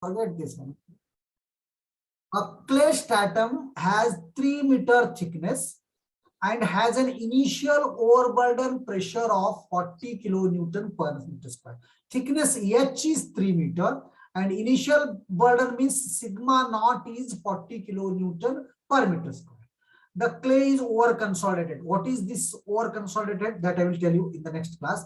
Forget this one. A clay stratum has 3-meter thickness and has an initial overburden pressure of 40 kilonewton per meter square. Thickness H is 3 meter and initial burden means sigma naught is 40 kilonewton per meter square. The clay is over consolidated. What is this over consolidated? That I will tell you in the next class.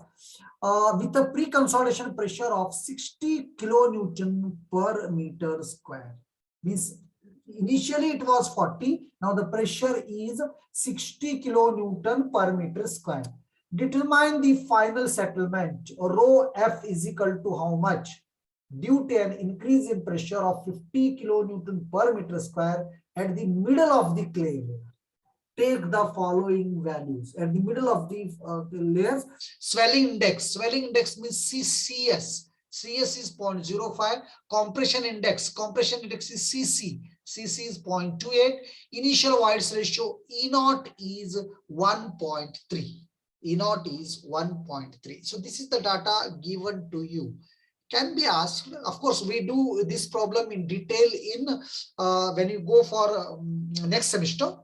With a pre-consolidation pressure of 60 kilonewton per meter square. Means initially it was 40. Now the pressure is 60 kilonewton per meter square. Determine the final settlement. Rho F is equal to how much? Due to an increase in pressure of 50 kilonewton per meter square at the middle of the clay layer. Take the following values at the middle of the layers. Swelling index. Swelling index means CS. CS is 0.05. Compression index. Compression index is CC. CC is 0.28. Initial voids ratio E0 is 1.3. E0 is 1.3. So this is the data given to you. Can be asked. Of course, we do this problem in detail in when you go for next semester.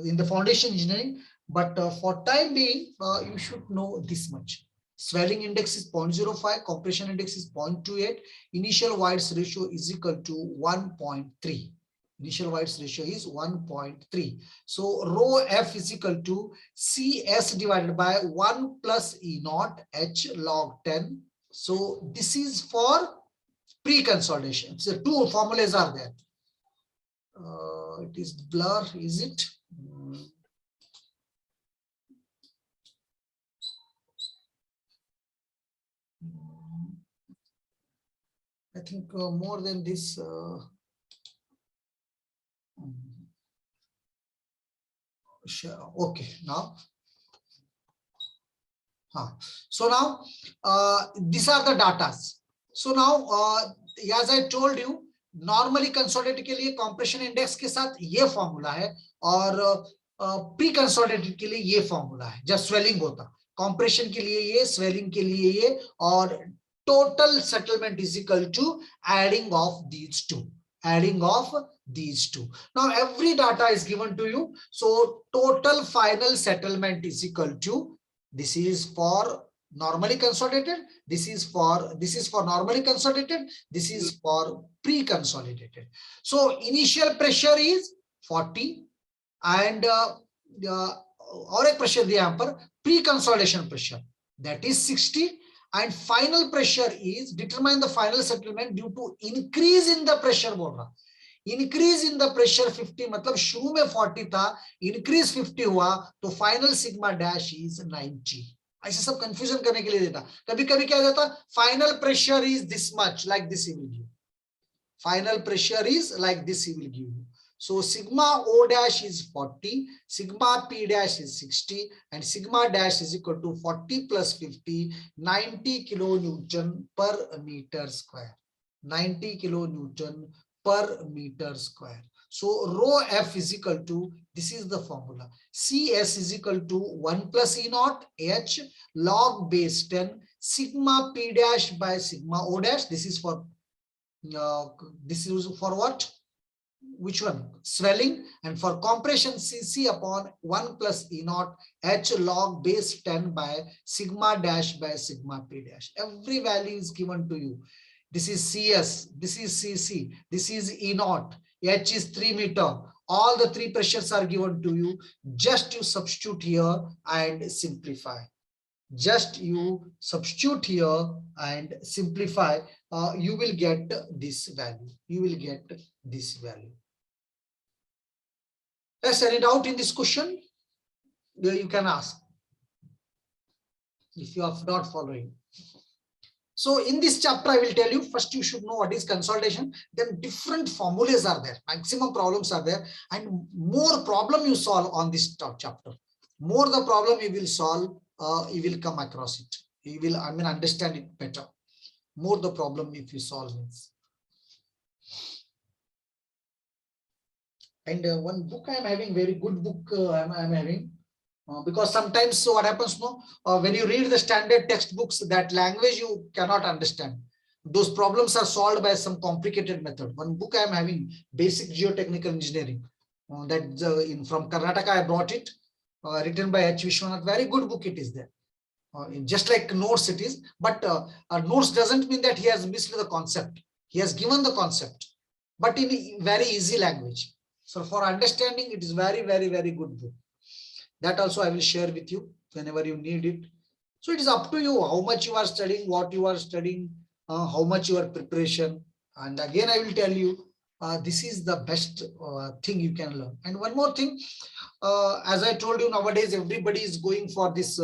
In the foundation engineering, but for time being, you should know this much. Swelling index is 0.05, compression index is 0.28, initial voids ratio is equal to 1.3. Initial voids ratio is 1.3. So rho F is equal to CS divided by 1 plus E0 H log 10. So this is for pre-consolidation. So two formulas are there. It is blur, is it? I think more than this. Sure. Okay, now. So now these are the datas. So now as I told you, normally consolidated के लिए compression index के साथ ये formula है और pre consolidated के लिए ये फॉर्मूला है जब स्वेलिंग होता, कंप्रेशन के लिए ये, स्वेलिंग के लिए ये, और total settlement is equal to adding of these two, adding of these two. Now every data is given to you, so total final settlement is equal to, this is for normally consolidated, this is for normally consolidated, this is for pre-consolidated. So initial pressure is 40 and और एक pressure दिया यहाँ पर pre-consolidation pressure, that is 60, and final pressure is determine the final settlement due to increase in the pressure बोल रहा, increase in the pressure 50, मतलब शुरू में 40 था, increase 50 हुआ तो final sigma dash is 90. ऐसे सब कंफ्यूजन करने के लिए देता, कभी कभी क्या देता, final pressure is this much, like this he will give, final pressure is like this he will give. So sigma O dash is 40, sigma P dash is 60, and sigma dash is equal to 40 plus 50, 90 kilonewton per meter square. 90 kilonewton per meter square. So rho F is equal to, this is the formula, CS is equal to 1 plus E naught H log base 10 sigma P dash by sigma O dash. This is for what? Which one? Swelling. And for compression, CC upon 1 plus E naught H log base 10 by sigma dash by sigma P dash. Every value is given to you. This is CS, this is CC, this is E naught, H is 3 meter. All the three pressures are given to you. Just you substitute here and simplify. Just you substitute here and simplify. You will get this value. You will get this value. Yes, any doubt in this question? You can ask if you are not following. So in this chapter, I will tell you, first you should know what is consolidation, then different formulas are there, maximum problems are there, and more problem you solve on this chapter. More the problem you will solve, you will come across it. You will, understand it better. More the problem if you solve it. And one book I am having, very good book I am having. Because sometimes so what happens, when you read the standard textbooks, that language you cannot understand. those problems are solved by some complicated method. One book I am having, Basic Geotechnical Engineering, from Karnataka I brought it, written by H. Vishwanath. Very good book it is there. Just like notes it is, but notes doesn't mean that he has missed the concept. He has given the concept, but in very easy language. So for understanding, it is very, very, very good book. That also I will share with you whenever you need it. So it is up to you how much you are studying, what you are studying, how much your preparation. And again, I will tell you, this is the best thing you can learn. And one more thing, as I told you, nowadays everybody is going for this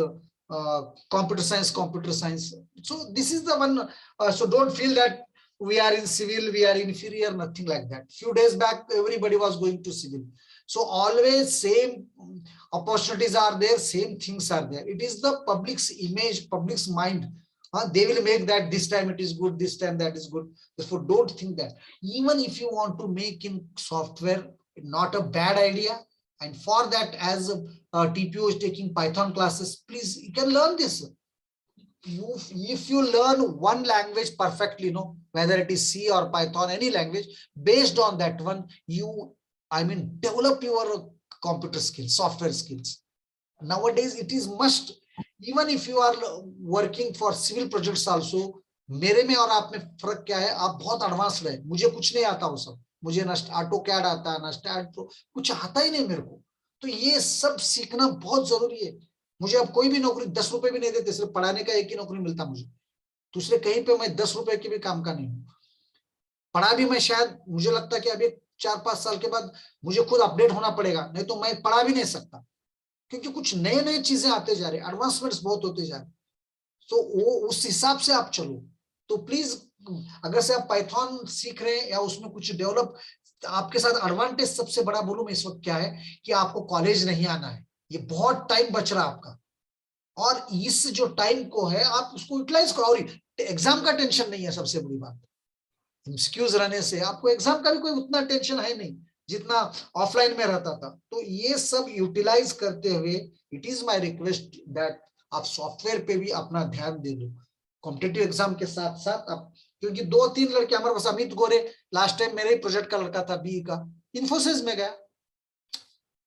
computer science. So this is the one. So don't feel that we are in civil, we are inferior, nothing like that. Few days back, everybody was going to civil. So always same opportunities are there, same things are there. It is the public's image, public's mind. They will make that this time it is good, this time that is good. Therefore, don't think that. Even if you want to make in software, not a bad idea. And for that, as TPO is taking Python classes, please, you can learn this. If you learn one language perfectly, whether it is C or Python, any language, based on that one, you, develop your computer skills, software skills. Nowadays, it is must. Even if you are working for civil projects also, मेरे में और आप में फर्क क्या है? आप बहुत एडवांस्ड है, मुझे कुछ नहीं आता वो सब, मुझे ना ऑटो कैड आता है, ना स्टैट प्रो, कुछ आता ही नहीं मेरे को. तो ये सब सीखना बहुत जरूरी है. मुझे अब कोई भी नौकरी 10 रुपए भी नहीं देते, सिर्फ पढ़ाने का एक ही नौकरी मिलता मुझे. दूसरे कहीं पे मैं 10 रुपए के भी काम का नहीं हूँ. पढ़ा भी मैं शायद, मुझे लगता है कि अभी 4-5 साल के बाद मुझे खुद अपडेट होना पड़ेगा, नहीं तो मैं पढ़ा भी नहीं सकता, क्योंकि कुछ नए नए चीजें आते जा रहे, एडवांसमेंट्स बहुत होते जा रहे. तो वो उस हिसाब से आप चलो. तो प्लीज, अगर से आप पाइथन सीख रहे हैं या उसमें कुछ डेवलप, आपके साथ एडवांटेज सबसे बड़ा बोलूं मैं इस वक्त क्या है कि आपको कॉलेज नहीं आना है. ये बहुत टाइम बच रहा है आपका, और इस जो टाइम को है आप उसको यूटिलाइज करो. और एग्जाम का टेंशन नहीं है, सबसे बड़ी बात. एमसीक्यूज रहने से आपको एग्जाम का भी कोई उतना टेंशन है नहीं जितना ऑफलाइन में रहता था. तो ये सब यूटिलाइज करते हुए, it is my request that आप सॉफ्टवेयर पे भी अपना ध्यान दे दो कॉम्पिटिटिव एग्जाम के साथ साथ. आप, क्योंकि 2-3 लड़के हमारे पास, अमित गोरे लास्ट टाइम मेरे ही प्रोजेक्ट का लड़का था, बीई का, इन्फोसिस में गया.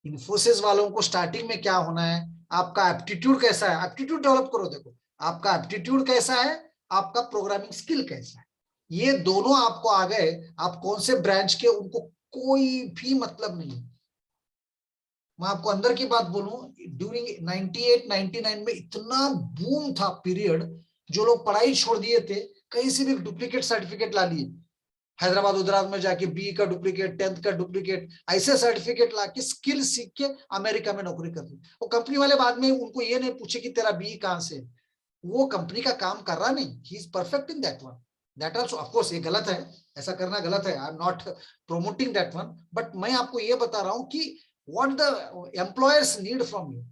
इन्फोसिस वालों को स्टार्टिंग में क्या होना है, आपका एप्टीट्यूड कैसा है, एप्टीट्यूड डेवलप करो. देखो आपका एप्टीट्यूड कैसा है, आपका प्रोग्रामिंग स्किल कैसा है, ये दोनों आपको आ गए, आप कौन से ब्रांच के, उनको कोई भी मतलब नहीं. मैं आपको अंदर की बात बोलूं, ड्यूरिंग 98-99 में इतना बूम था पीरियड, जो लोग पढ़ाई छोड़ दिए थे, कहीं से भी डुप्लीकेट सर्टिफिकेट ला लिए, हैदराबाद उदराबाद में जाके बी का डुप्लीकेट, 10th का डुप्लीकेट, ऐसे सर्टिफिकेट ला के स्किल सीख के अमेरिका में नौकरी कर दी. वो कंपनी वाले बाद में उनको ये नहीं पूछे कि तेरा बी कहां से, वो कंपनी का काम कर रहा नहीं, he is perfect in that one. That also of course ये गलत है, ऐसा करना गलत है. I am not promoting that one, but मैं आपको ये बता रहा हूं कि what the employers need from you.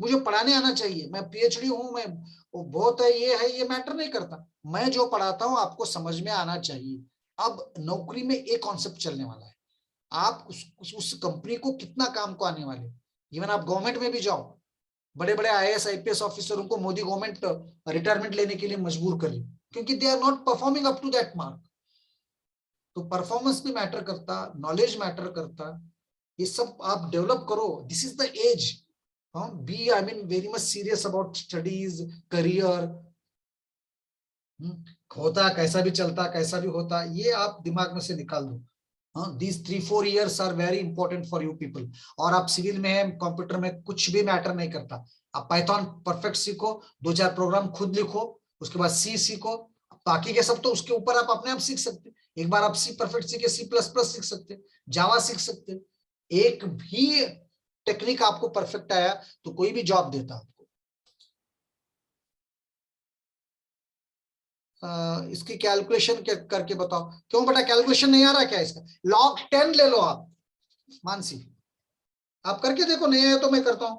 मुझे पढ़ाने आना चाहिए, मैं पीएचडी हूं, मैं बहुत है, ये मैटर नहीं करता. मैं जो पढ़ाता हूं आपको समझ में आना चाहिए. अब नौकरी में एक कॉन्सेप्ट चलने वाला है, आप उस कंपनी को कितना काम को आने वाले. इवन आप गवर्नमेंट में भी जाओ, बड़े बड़े आईएएस आईपीएस ऑफिसरों को मोदी गवर्नमेंट रिटायरमेंट लेने के लिए मजबूर कर रही, क्योंकि they are not performing up to that mark. तो परफॉर्मेंस भी मैटर करता, नॉलेज मैटर करता, ये सब आप डेवलप करो. This is the age. Be very much serious about studies, career. होता कैसा भी चलता, कैसा भी होता, ये आप दिमाग में से निकाल दो. These 3-4 years are very important for you people. और आप सिविल में, कंप्यूटर में कुछ भी मैटर नहीं करता. आप पाइथन परफेक्ट सीखो, 2-4 प्रोग्राम खुद लिखो, उसके बाद सी सीखो, बाकी के सब तो उसके ऊपर आप अपने आप सीख सकते. एक बार आप सी परफेक्ट सीखे, C++ सीख सकते, जावा सीख सकते. एक भी टेक्निक आपको परफेक्ट आया तो कोई भी जॉब देता आपको. इसकी कैलकुलेशन करके बताओ. क्यों बेटा कैलकुलेशन नहीं आ रहा क्या इसका? log 10 ले लो आप, मानसी आप करके देखो, नहीं है तो मैं करता हूं.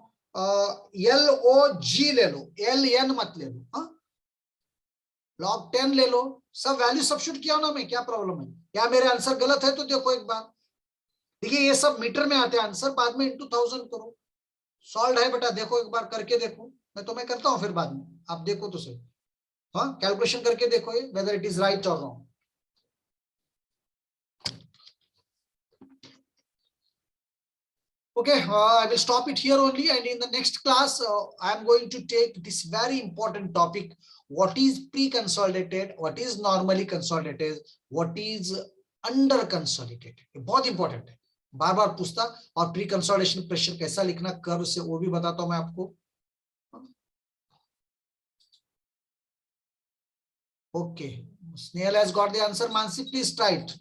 LOG ले लो, LN मत ले लो. log 10 ले लो, सब वैल्यू सब्स्टिट्यूट किया ना, मैं क्या प्रॉब्लम है? या मेरे आंसर गलत है तो देखो एक बार. देखिए ये सब मीटर में आते हैं आंसर, बाद में into 1000 करो. सॉल्व है बेटा, देखो एक बार करके देखो. मैं करता हूं फिर बाद में, आप देखो तो सही. हाँ, कैलकुलेशन करके देखो ये whether it is right or wrong. Okay, I will stop it here only, and in the next class, I am going to take this very important topic: what is pre-consolidated, what is normally consolidated, what is under consolidated. बहुत important है, बार बार पूछता. और pre consolidation pressure कैसा लिखना curve से, वो भी बताता हूं मैं आपको. Okay, Snail has got the answer. Mansi, please try it.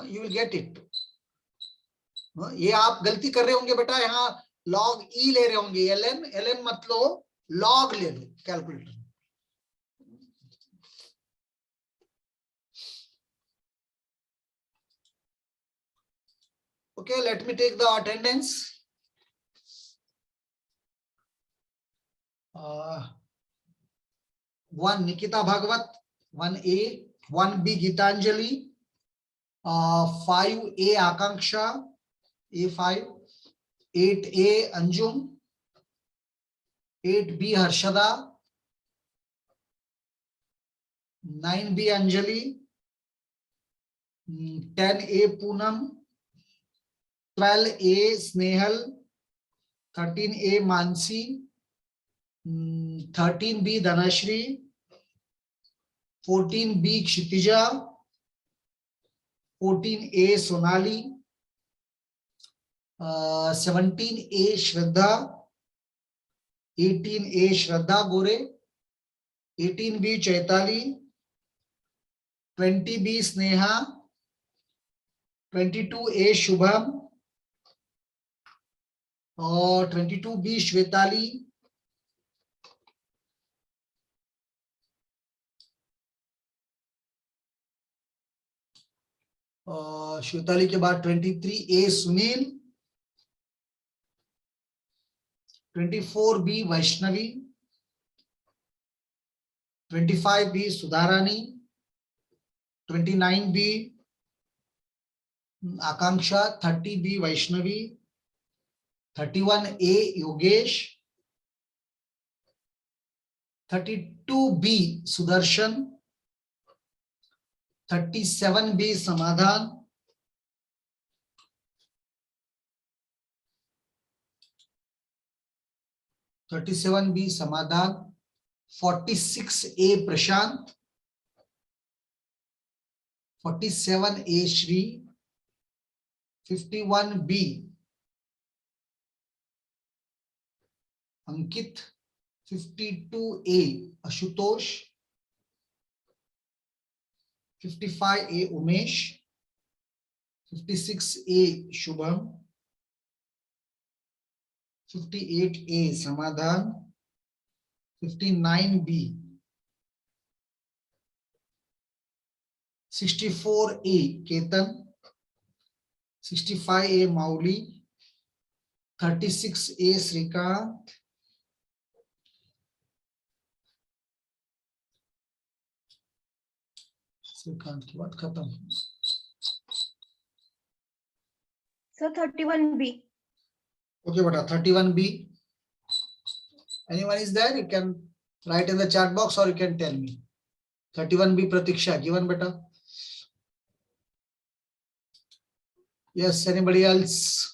You will get it. ये आप गलती कर रहे होंगे बेटा, यहाँ log e ले रहे होंगे, ln मत लो, log ले लो calculator. Okay, let me take the attendance. 1 Nikita Bhagwat, 1A, 1B Gitanjali, 5A Akanksha, A5, 8A Anjum, 8B Harshada, 9B Anjali, 10A Poonam, 12A Snehal, 13A Mansi, 13B Dhanashri, 14B Kshitija, 14A Sonali, 17A Shraddha, 18A Shraddha Gore, 18B Chaitali, 20B Sneha, 22A Shubham, और 22B Shvetali, श्वेताली के बाद 23A Sunil, 24B Vaishnavi, 25B Sudharani, 29B आकांक्षा, 30B Vaishnavi, 31A Yogesh, 32B Sudarshan, 37B समाधान, 37B समाधान, 46A प्रशांत, 47A Shri, 51B अंकित, 52A Ashutosh, 55A Umesh, 56A Shubham, 58A समाधान, 59B, 64A Ketan, 65A Mauli, 36A Shrikant, Shrikant की बात खत्म. Sir 31B. Okay, beta, 31B. Anyone is there? You can write in the chat box or you can tell me. 31B Pratiksha given, beta. Yes, anybody else?